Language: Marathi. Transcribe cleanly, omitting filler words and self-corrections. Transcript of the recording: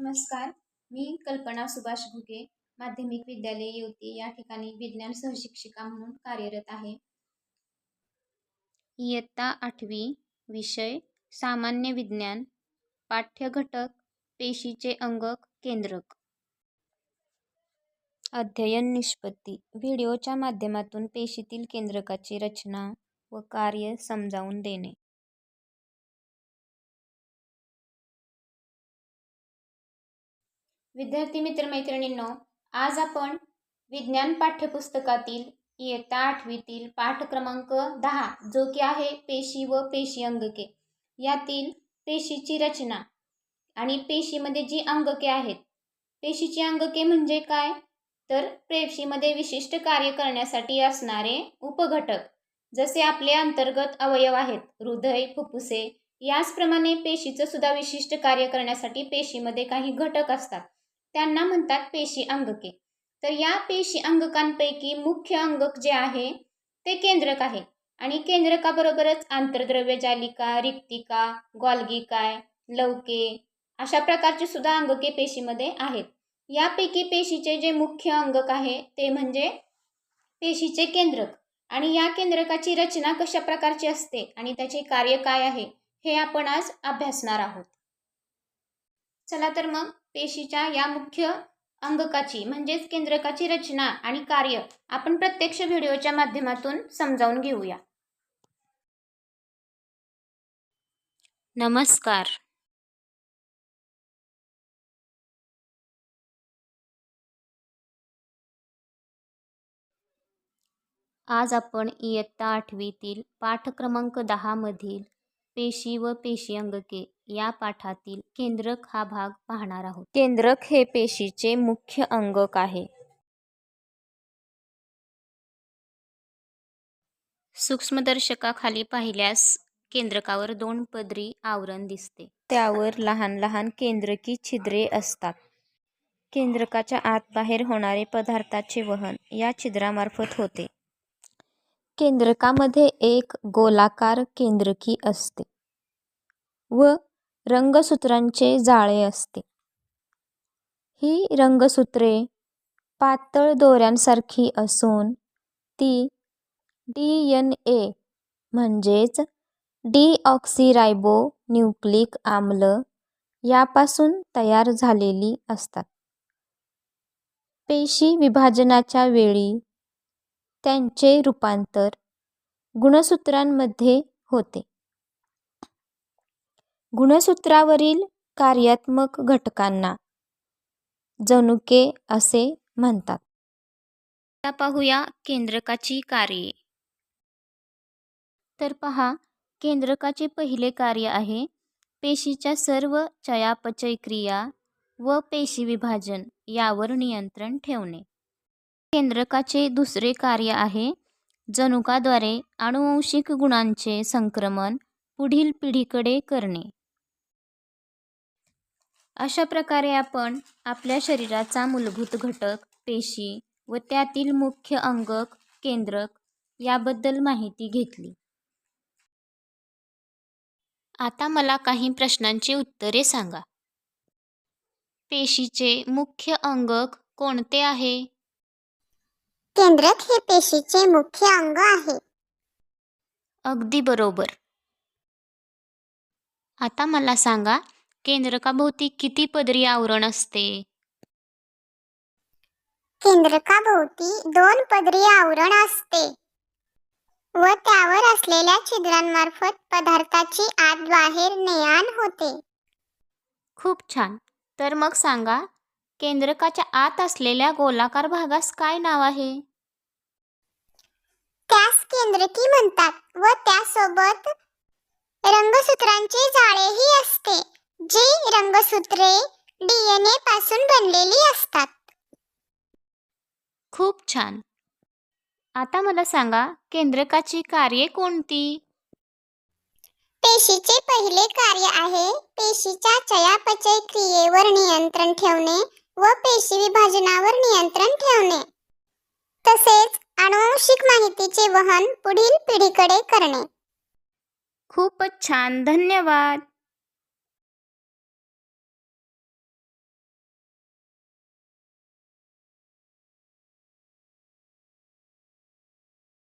नमस्कार. मी कल्पना सुभाष घुगे, माध्यमिक विद्यालय येवती या ठिकाणी विज्ञान सहशिक्षिका म्हणून कार्यरत आहे. इयत्ता 8वी, विषय सामान्य विज्ञान, पाठ्यघटक पेशीचे अंगक केंद्रक. अध्ययन निष्पत्ती. व्हिडिओच्या माध्यमातून पेशीतील केंद्रकाची रचना व कार्य समजावून देणे. विद्यार्थी मित्रमैत्रिणींनो, आज आपण विज्ञान पाठ्यपुस्तकातील इयत्ता 8वीतील पाठ क्रमांक 10 जो की आहे पेशी व पेशी अंगके, यातील पेशीची रचना आणि पेशीमध्ये जी अंगके आहेत. पेशीची अंगके म्हणजे काय, तर पेशीमध्ये विशिष्ट कार्य करण्यासाठी असणारे उपघटक, जसे आपले अंतर्गत अवयव आहेत हृदय, फुफ्फुसे, याचप्रमाणे पेशीचं सुद्धा विशिष्ट कार्य करण्यासाठी पेशीमध्ये काही घटक असतात, त्यांना म्हणतात पेशी अंगके. तर या पेशी अंगकांपैकी मुख्य अंगक जे आहे ते केंद्रक आहे आणि केंद्रकाबरोबरच आंतरद्रव्य जालिका, रिक्तिका, गोल्गी काय, लवके अशा प्रकारचे सुद्धा अंगके पेशीमध्ये आहेत. यापैकी पेशीचे जे मुख्य अंगक आहे ते म्हणजे पेशीचे केंद्रक आणि या केंद्रकाची रचना कशा प्रकारची असते आणि त्याचे कार्य काय आहे हे आपण आज अभ्यासणार आहोत. चला तर मग पेशीच्या या मुख्य अंगकाची म्हणजेच केंद्रकाची रचना आणि कार्य आपण प्रत्यक्ष व्हिडिओच्या माध्यमातून समजावून घेऊया. नमस्कार. आज आपण इयत्ता 8वीतील पाठ क्रमांक 10 मधील पेशी व पेशी अंगके या पाठातील केंद्रक हा भाग पाहणार आहोत. केंद्रक हे पेशीचे मुख्य अंगक आहे. सूक्ष्मदर्शकाखाली पाहिल्यास केंद्रकावर 2 पदरी आवरण दिसते. त्यावर लहान लहान केंद्रकी छिद्रे असतात. केंद्रकाच्या आत बाहेर होणारे पदार्थाचे वहन या छिद्रामार्फत होते. केंद्रकामध्ये एक गोलाकार केंद्रकी असते व रंगसूत्रांचे जाळे असते. ही रंगसूत्रे पातळ दोऱ्यांसारखी असून ती DNA म्हणजेच डीऑक्सीरायबो न्यूक्लिक आम्ल यापासून तयार झालेली असतात. पेशी विभाजनाच्या वेळी त्यांचे रूपांतर गुणसूत्रांमध्ये होते. गुणसूत्रावरील कार्यात्मक घटकांना जनुके असे म्हणतात. आता पाहूया केंद्रकाची कार्ये. तर पहा, केंद्रकाचे पहिले कार्य आहे पेशीच्या सर्व चयापचय क्रिया व पेशी विभाजन यावर नियंत्रण ठेवणे. केंद्रकाचे दुसरे कार्य आहे जनुकाद्वारे आनुवंशिक गुणांचे संक्रमण पुढील पिढीकडे करणे. अशा प्रकारे आपण आपल्या शरीराचा मूलभूत घटक पेशी व त्यातील मुख्य अंगक केंद्रक याबद्दल माहिती घेतली. आता मला काही प्रश्नांची उत्तरे सांगा. पेशीचे मुख्य अंगक कोणते आहे? केंद्रक हे पेशीचे मुख्य अंग आहे. अगदी बरोबर. आता मला सांगा, केंद्रकाभोवती किती पदरी आवरण असते? केंद्रकाभोवती 2 पदरी आवरण असते व त्यावर असलेल्या छिद्रांमार्फत पदार्थाची आत बाहेर ने-आण होते. खूप छान. तर मग सांगा, केंद्रकाच्या आत असलेल्या गोलाकार भागास काय नाव आहे? त्यास केंद्रकी म्हणतात व त्यासोबत रंगसूत्रांचे जाळेही असते, जी रंगसूत्रे DNA पासून बनलेली असतात. खूप छान. आता मला सांगा, केंद्रकाची कार्ये कोणती? पेशीचे पहिले कार्य आहे पेशीच्या चयापचय क्रियेवर नियंत्रण ठेवणे व पेशी विभाजनावर नियंत्रण ठेवणे, तसेच आनुवंशिक माहितीचे वहन पुढील पिढीकडे करणे. खूपच छान. धन्यवाद.